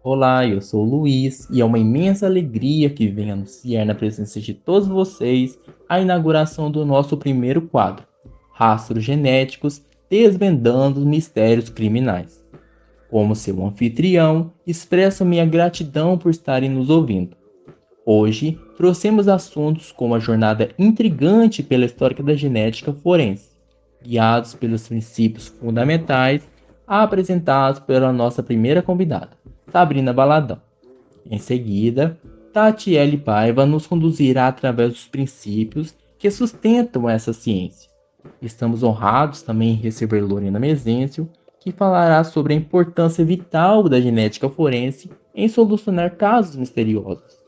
Olá, eu sou o Luiz e é uma imensa alegria que venho anunciar na presença de todos vocês a inauguração do nosso primeiro quadro, Rastros Genéticos Desvendando os Mistérios Criminais. Como seu anfitrião, expresso minha gratidão por estarem nos ouvindo. Hoje, trouxemos assuntos como a jornada intrigante pela história da genética forense, guiados pelos princípios fundamentais apresentados pela nossa primeira convidada, Sabrina Baladão. Em seguida, Tatiele Paiva nos conduzirá através dos princípios que sustentam essa ciência. Estamos honrados também em receber Lorena Mezencio, que falará sobre a importância vital da genética forense em solucionar casos misteriosos.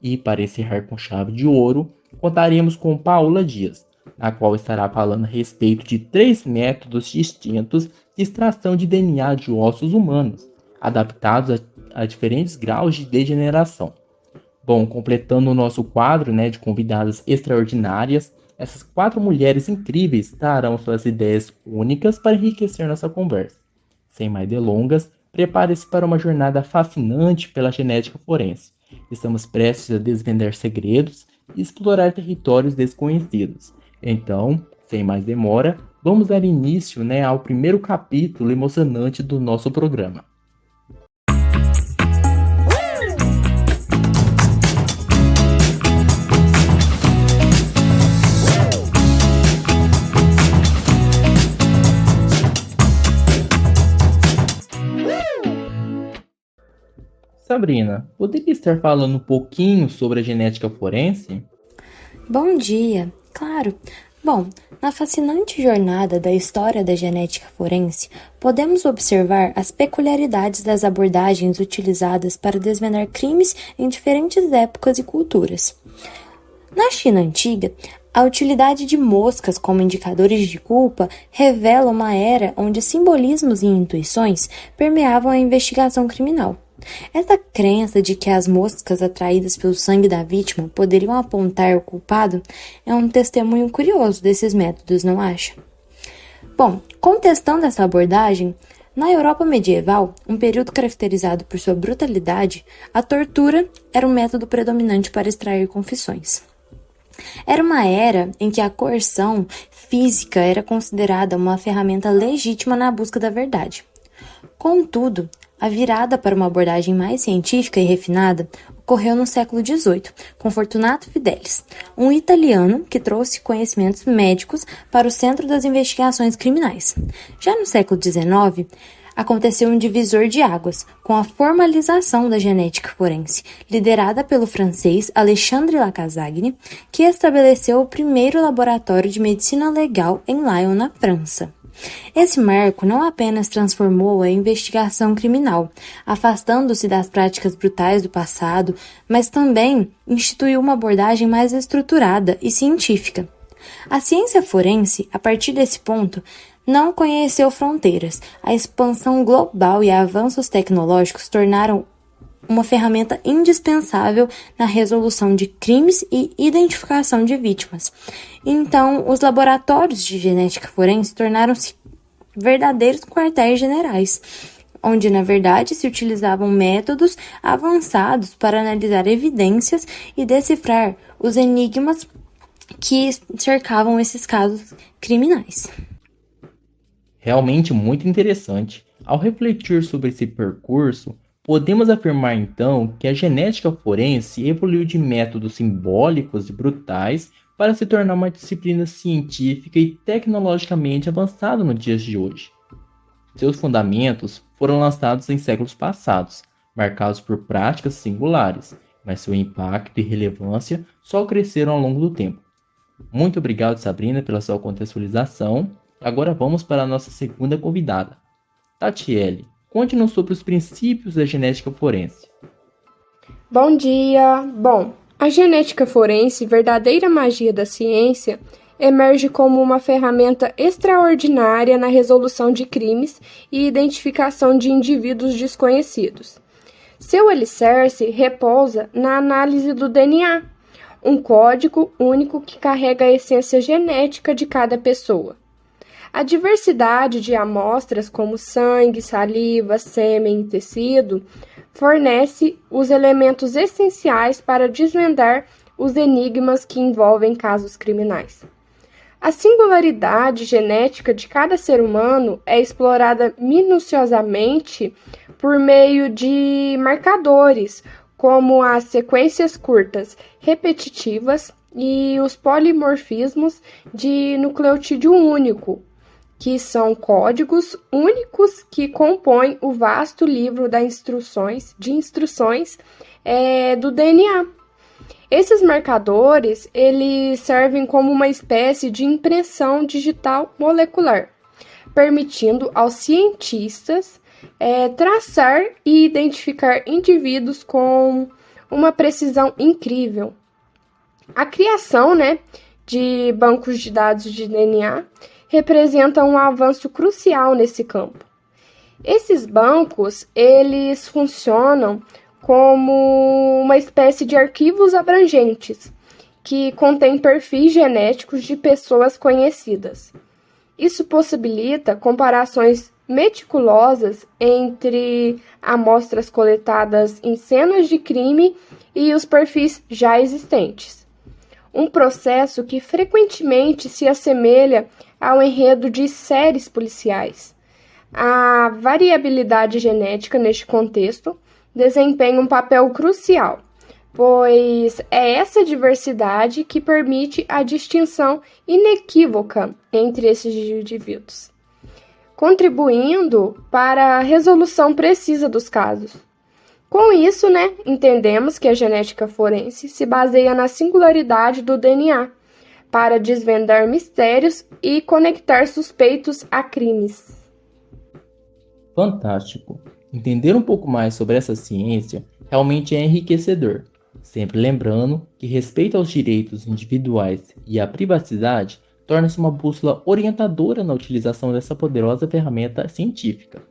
E, para encerrar com chave de ouro, contaremos com Paula Dias, a qual estará falando a respeito de 3 métodos distintos de extração de DNA de ossos humanos, adaptados a diferentes graus de degeneração. Bom, completando o nosso quadro de convidadas extraordinárias, essas 4 mulheres incríveis trarão suas ideias únicas para enriquecer nossa conversa. Sem mais delongas, prepare-se para uma jornada fascinante pela genética forense. Estamos prestes a desvendar segredos e explorar territórios desconhecidos. Então, sem mais demora, vamos dar início ao primeiro capítulo emocionante do nosso programa. Sabrina, poderia estar falando um pouquinho sobre a genética forense? Bom dia, claro. Bom, na fascinante jornada da história da genética forense, podemos observar as peculiaridades das abordagens utilizadas para desvendar crimes em diferentes épocas e culturas. Na China antiga, a utilidade de moscas como indicadores de culpa revela uma era onde simbolismos e intuições permeavam a investigação criminal. Essa crença de que as moscas atraídas pelo sangue da vítima poderiam apontar o culpado é um testemunho curioso desses métodos, não acha? Bom, contestando essa abordagem, na Europa medieval, um período caracterizado por sua brutalidade, a tortura era o método predominante para extrair confissões. Era uma era em que a coerção física era considerada uma ferramenta legítima na busca da verdade. Contudo, a virada para uma abordagem mais científica e refinada ocorreu no século XVIII, com Fortunato Fidelis, um italiano que trouxe conhecimentos médicos para o centro das investigações criminais. Já no século XIX, aconteceu um divisor de águas, com a formalização da genética forense, liderada pelo francês Alexandre Lacassagne, que estabeleceu o primeiro laboratório de medicina legal em Lyon, na França. Esse marco não apenas transformou a investigação criminal, afastando-se das práticas brutais do passado, mas também instituiu uma abordagem mais estruturada e científica. A ciência forense, a partir desse ponto, não conheceu fronteiras. A expansão global e avanços tecnológicos tornaram uma ferramenta indispensável na resolução de crimes e identificação de vítimas. Então, os laboratórios de genética forense tornaram-se verdadeiros quartéis generais, onde, na verdade, se utilizavam métodos avançados para analisar evidências e decifrar os enigmas que cercavam esses casos criminais. Realmente muito interessante. Ao refletir sobre esse percurso, podemos afirmar então que a genética forense evoluiu de métodos simbólicos e brutais para se tornar uma disciplina científica e tecnologicamente avançada nos dias de hoje. Seus fundamentos foram lançados em séculos passados, marcados por práticas singulares, mas seu impacto e relevância só cresceram ao longo do tempo. Muito obrigado, Sabrina, pela sua contextualização. Agora vamos para a nossa segunda convidada. Tatiele, conte-nos sobre os princípios da genética forense. Bom dia! Bom, a genética forense, verdadeira magia da ciência, emerge como uma ferramenta extraordinária na resolução de crimes e identificação de indivíduos desconhecidos. Seu alicerce repousa na análise do DNA, um código único que carrega a essência genética de cada pessoa. A diversidade de amostras, como sangue, saliva, sêmen e tecido, fornece os elementos essenciais para desvendar os enigmas que envolvem casos criminais. A singularidade genética de cada ser humano é explorada minuciosamente por meio de marcadores, como as sequências curtas repetitivas e os polimorfismos de nucleotídeo único, que são códigos únicos que compõem o vasto livro de instruções do DNA. Esses marcadores, eles servem como uma espécie de impressão digital molecular, permitindo aos cientistas traçar e identificar indivíduos com uma precisão incrível. A criação, de bancos de dados de DNA representa um avanço crucial nesse campo. Esses bancos, eles funcionam como uma espécie de arquivos abrangentes, que contém perfis genéticos de pessoas conhecidas. Isso possibilita comparações meticulosas entre amostras coletadas em cenas de crime e os perfis já existentes. Um processo que frequentemente se assemelha ao enredo de séries policiais. A variabilidade genética neste contexto desempenha um papel crucial, pois é essa diversidade que permite a distinção inequívoca entre esses indivíduos, contribuindo para a resolução precisa dos casos. Com isso, entendemos que a genética forense se baseia na singularidade do DNA para desvendar mistérios e conectar suspeitos a crimes. Fantástico! Entender um pouco mais sobre essa ciência realmente é enriquecedor, sempre lembrando que respeito aos direitos individuais e à privacidade torna-se uma bússola orientadora na utilização dessa poderosa ferramenta científica.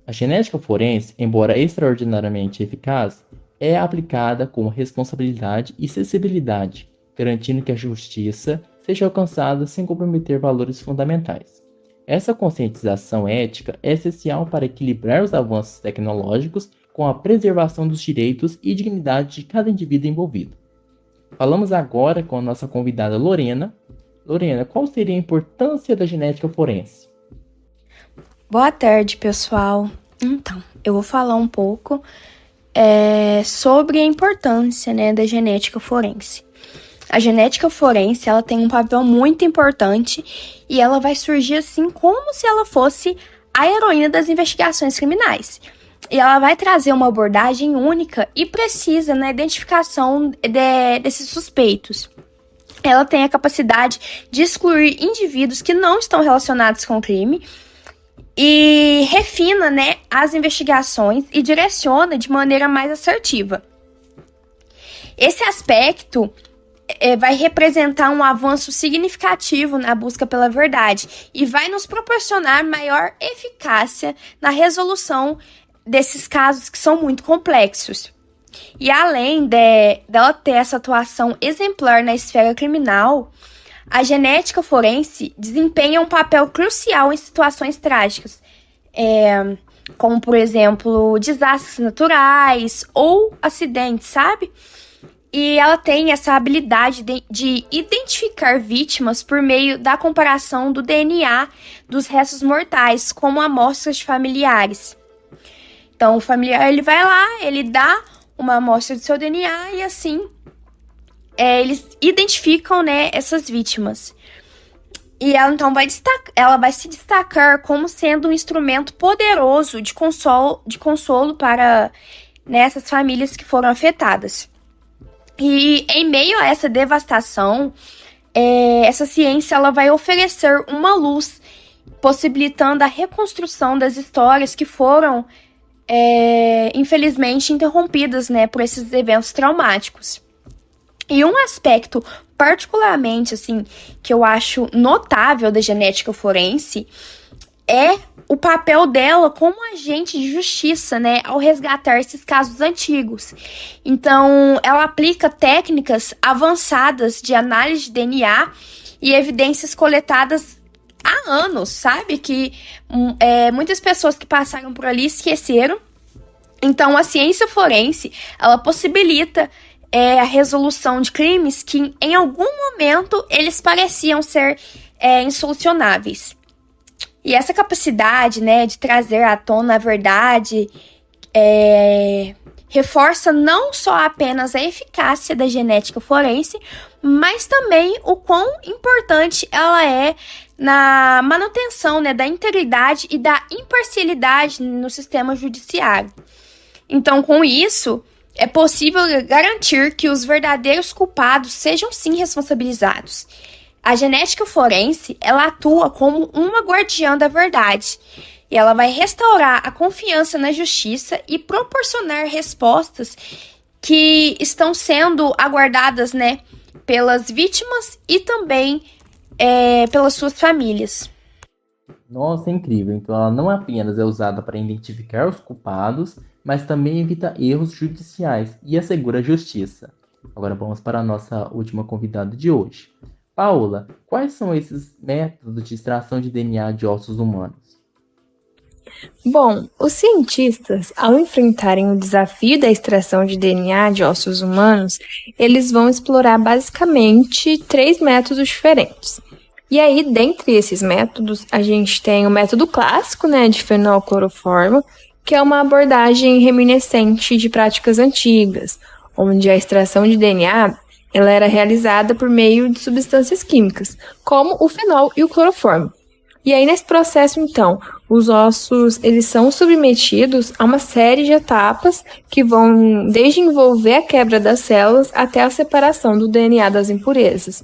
A genética forense, embora extraordinariamente eficaz, é aplicada com responsabilidade e sensibilidade, garantindo que a justiça seja alcançada sem comprometer valores fundamentais. Essa conscientização ética é essencial para equilibrar os avanços tecnológicos com a preservação dos direitos e dignidade de cada indivíduo envolvido. Falamos agora com a nossa convidada Lorena. Lorena, qual seria a importância da genética forense? Boa tarde, pessoal. Então, eu vou falar um pouco sobre a importância, da genética forense. A genética forense, ela tem um papel muito importante e ela vai surgir assim como se ela fosse a heroína das investigações criminais. E ela vai trazer uma abordagem única e precisa na identificação desses suspeitos. Ela tem a capacidade de excluir indivíduos que não estão relacionados com o crime e refina, as investigações e direciona de maneira mais assertiva. Esse aspecto vai representar um avanço significativo na busca pela verdade e vai nos proporcionar maior eficácia na resolução desses casos que são muito complexos. E além dela ter essa atuação exemplar na esfera criminal, a genética forense desempenha um papel crucial em situações trágicas, como, por exemplo, desastres naturais ou acidentes, sabe? E ela tem essa habilidade de identificar vítimas por meio da comparação do DNA dos restos mortais com amostras de familiares. Então, o familiar ele vai lá, ele dá uma amostra do seu DNA e assim eles identificam, essas vítimas. E ela então ela vai se destacar como sendo um instrumento poderoso de consolo para essas famílias que foram afetadas. E em meio a essa devastação, essa ciência ela vai oferecer uma luz, possibilitando a reconstrução das histórias que foram, infelizmente, interrompidas, por esses eventos traumáticos. E um aspecto particularmente, assim, que eu acho notável da genética forense é o papel dela como agente de justiça, né, ao resgatar esses casos antigos. Então, ela aplica técnicas avançadas de análise de DNA e evidências coletadas há anos, sabe? Que muitas pessoas que passaram por ali esqueceram. Então, a ciência forense, ela possibilita a resolução de crimes que, em algum momento, eles pareciam ser insolucionáveis. E essa capacidade, né, de trazer à tona a verdade reforça não só apenas a eficácia da genética forense, mas também o quão importante ela é na manutenção, né, da integridade e da imparcialidade no sistema judiciário. Então, com isso, é possível garantir que os verdadeiros culpados sejam sim responsabilizados. A genética forense, ela atua como uma guardiã da verdade. E ela vai restaurar a confiança na justiça e proporcionar respostas que estão sendo aguardadas, né, pelas vítimas e também pelas suas famílias. Nossa, é incrível. Então ela não apenas é usada para identificar os culpados, mas também evita erros judiciais e assegura a justiça. Agora vamos para a nossa última convidada de hoje. Paula, quais são esses métodos de extração de DNA de ossos humanos? Bom, os cientistas, ao enfrentarem o desafio da extração de DNA de ossos humanos, eles vão explorar basicamente 3 métodos diferentes. E aí, dentre esses métodos, a gente tem o método clássico, né, de fenolcloroformo, que é uma abordagem reminiscente de práticas antigas, onde a extração de DNA ela era realizada por meio de substâncias químicas, como o fenol e o cloroformo. E aí, nesse processo, então, os ossos eles são submetidos a uma série de etapas que vão desde envolver a quebra das células até a separação do DNA das impurezas.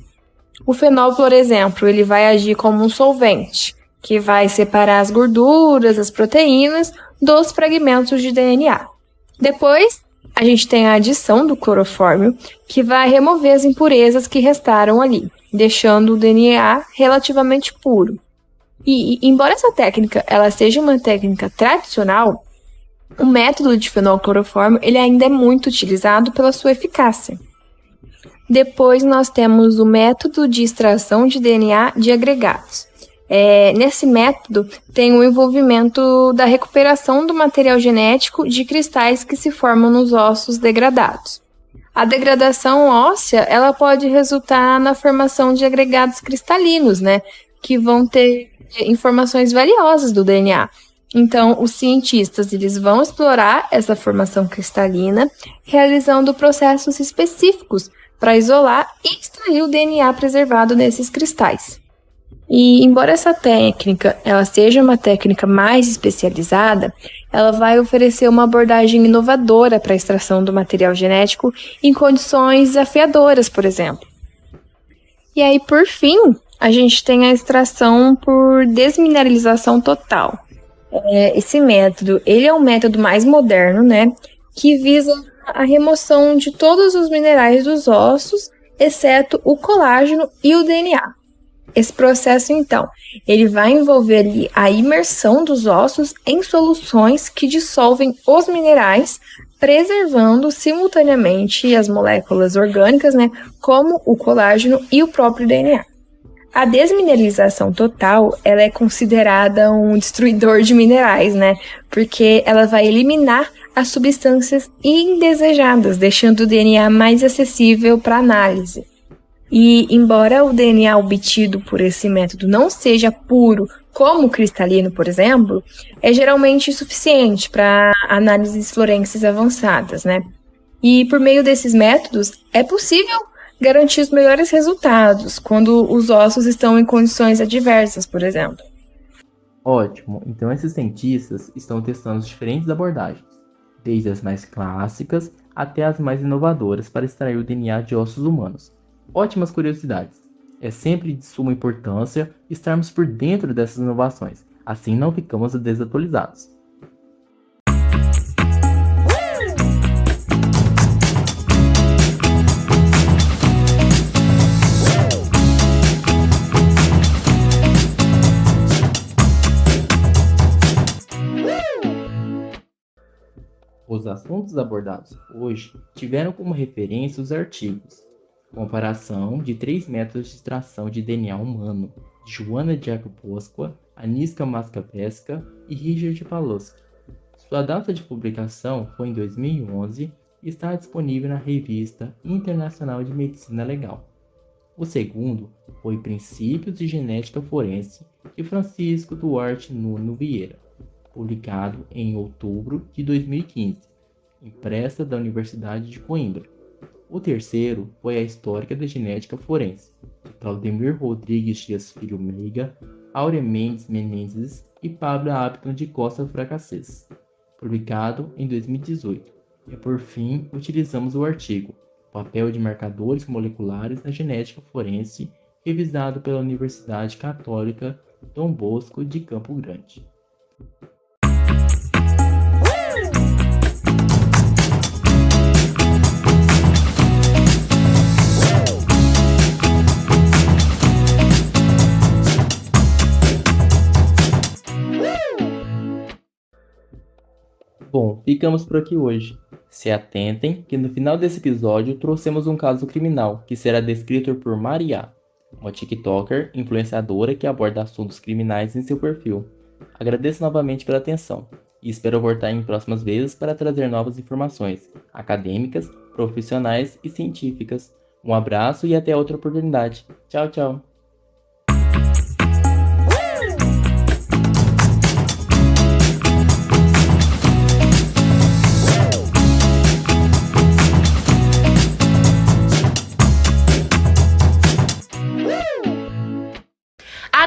O fenol, por exemplo, ele vai agir como um solvente, que vai separar as gorduras, as proteínas, dos fragmentos de DNA. Depois, a gente tem a adição do clorofórmio, que vai remover as impurezas que restaram ali, deixando o DNA relativamente puro. E embora essa técnica ela seja uma técnica tradicional, o método de fenolcloroformo ele ainda é muito utilizado pela sua eficácia. Depois nós temos o método de extração de DNA de agregados. Nesse método tem o envolvimento da recuperação do material genético de cristais que se formam nos ossos degradados. A degradação óssea ela pode resultar na formação de agregados cristalinos, né, que vão ter informações valiosas do DNA. Então, os cientistas eles vão explorar essa formação cristalina, realizando processos específicos para isolar e extrair o DNA preservado nesses cristais. E, embora essa técnica ela seja uma técnica mais especializada, ela vai oferecer uma abordagem inovadora para a extração do material genético em condições desafiadoras, por exemplo. E aí, por fim, a gente tem a extração por desmineralização total. Esse método, ele é um método mais moderno, né, que visa a remoção de todos os minerais dos ossos, exceto o colágeno e o DNA. Esse processo, então, ele vai envolver ali a imersão dos ossos em soluções que dissolvem os minerais, preservando simultaneamente as moléculas orgânicas, né, como o colágeno e o próprio DNA. A desmineralização total, ela é considerada um destruidor de minerais, né, porque ela vai eliminar as substâncias indesejadas, deixando o DNA mais acessível para análise. E, embora o DNA obtido por esse método não seja puro, como o cristalino, por exemplo, é geralmente suficiente para análises forenses avançadas, né? E, por meio desses métodos, é possível garantir os melhores resultados quando os ossos estão em condições adversas, por exemplo. Ótimo, então esses cientistas estão testando diferentes abordagens, desde as mais clássicas até as mais inovadoras para extrair o DNA de ossos humanos. Ótimas curiosidades. É sempre de suma importância estarmos por dentro dessas inovações, assim não ficamos desatualizados. assuntos abordados hoje tiveram como referência os artigos Comparação de 3 métodos de extração de DNA humano, de Joanna Jakubowska, Aniska Maskavska e Richard Pawlowski. Sua data de publicação foi em 2011 e está disponível na Revista Internacional de Medicina Legal. O segundo foi Princípios de Genética Forense, de Francisco Duarte Nuno Vieira, publicado em outubro de 2015, impressa da Universidade de Coimbra. O terceiro foi a História da Genética Forense, de Claudemir Rodrigues Dias Filho Meiga, Áurea Mendes Menezes e Pablo Apton de Costa Fracassés, publicado em 2018. E por fim, utilizamos o artigo Papel de Marcadores Moleculares na Genética Forense, revisado pela Universidade Católica Dom Bosco de Campo Grande. Bom, ficamos por aqui hoje. Se atentem que no final desse episódio trouxemos um caso criminal que será descrito por Maria, uma TikToker influenciadora que aborda assuntos criminais em seu perfil. Agradeço novamente pela atenção e espero voltar em próximas vezes para trazer novas informações acadêmicas, profissionais e científicas. Um abraço e até outra oportunidade. Tchau, tchau!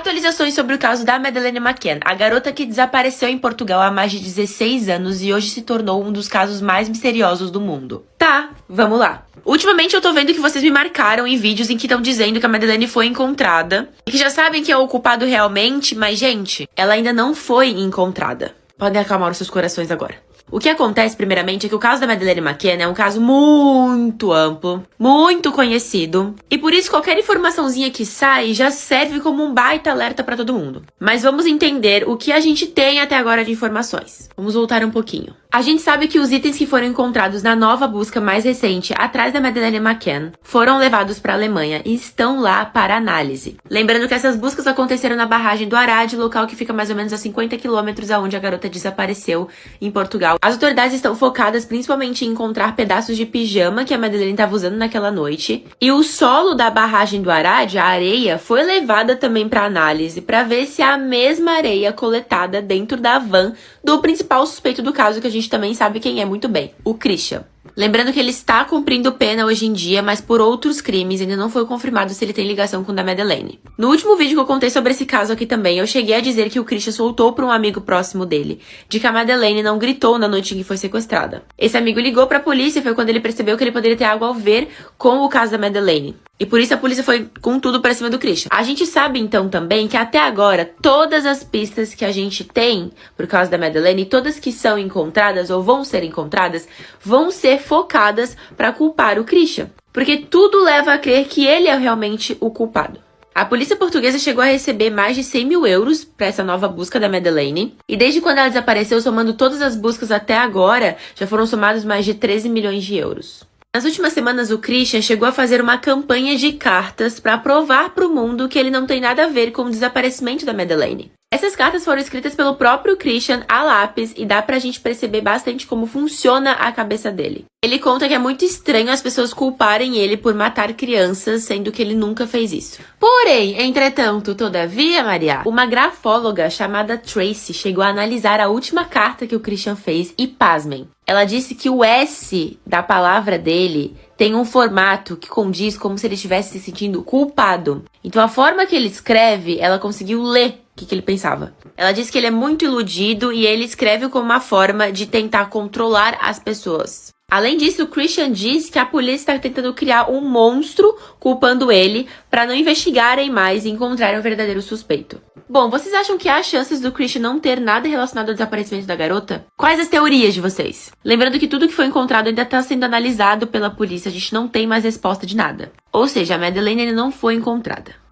Atualizações sobre o caso da Madeleine McCann, a garota que desapareceu em Portugal há mais de 16 anos e hoje se tornou um dos casos mais misteriosos do mundo. Tá, vamos lá. Ultimamente eu tô vendo que vocês me marcaram em vídeos em que estão dizendo que a Madeleine foi encontrada e que já sabem quem é o culpado realmente, mas gente, ela ainda não foi encontrada. Podem acalmar os seus corações agora. O que acontece, primeiramente, é que o caso da Madeleine McCann é um caso muito amplo, muito conhecido, e por isso qualquer informaçãozinha que sai já serve como um baita alerta pra todo mundo. Mas vamos entender o que a gente tem até agora de informações. Vamos voltar um pouquinho. A gente sabe que os itens que foram encontrados na nova busca mais recente atrás da Madeleine McCann foram levados para a Alemanha e estão lá para análise. Lembrando que essas buscas aconteceram na barragem do Arade, local que fica mais ou menos a 50 quilômetros aonde a garota desapareceu em Portugal. As autoridades estão focadas principalmente em encontrar pedaços de pijama que a Madeleine estava usando naquela noite. E o solo da barragem do Arade, a areia, foi levada também para análise para ver se é a mesma areia coletada dentro da van do principal suspeito do caso, que a gente também sabe quem é muito bem, o Christian. Lembrando que ele está cumprindo pena hoje em dia, mas por outros crimes, ainda não foi confirmado se ele tem ligação com o da Madeleine. No último vídeo que eu contei sobre esse caso aqui também, eu cheguei a dizer que o Christian soltou para um amigo próximo dele, de que a Madeleine não gritou na noite em que foi sequestrada. Esse amigo ligou para a polícia e foi quando ele percebeu que ele poderia ter algo a ver com o caso da Madeleine. E por isso a polícia foi com tudo pra cima do Christian. A gente sabe então também que até agora todas as pistas que a gente tem por causa da Madeleine, todas que são encontradas ou vão ser encontradas, vão ser focadas pra culpar o Christian. Porque tudo leva a crer que ele é realmente o culpado. A polícia portuguesa chegou a receber mais de 100 mil euros para essa nova busca da Madeleine. E desde quando ela desapareceu, somando todas as buscas até agora, já foram somados mais de 13 milhões de euros. Nas últimas semanas, o Christian chegou a fazer uma campanha de cartas para provar para o mundo que ele não tem nada a ver com o desaparecimento da Madeleine. Essas cartas foram escritas pelo próprio Christian a lápis e dá pra gente perceber bastante como funciona a cabeça dele. Ele conta que é muito estranho as pessoas culparem ele por matar crianças, sendo que ele nunca fez isso. Porém, entretanto, todavia, Maria, uma grafóloga chamada Tracy chegou a analisar a última carta que o Christian fez e, pasmem, ela disse que o S da palavra dele tem um formato que condiz como se ele estivesse se sentindo culpado. Então, a forma que ele escreve, ela conseguiu ler o que ele pensava. Ela disse que ele é muito iludido e ele escreve como uma forma de tentar controlar as pessoas. Além disso, o Christian diz que a polícia está tentando criar um monstro culpando ele para não investigarem mais e encontrarem o verdadeiro suspeito. Bom, vocês acham que há chances do Christian não ter nada relacionado ao desaparecimento da garota? Quais as teorias de vocês? Lembrando que tudo que foi encontrado ainda está sendo analisado pela polícia, a gente não tem mais resposta de nada. Ou seja, a Madeleine ainda não foi encontrada.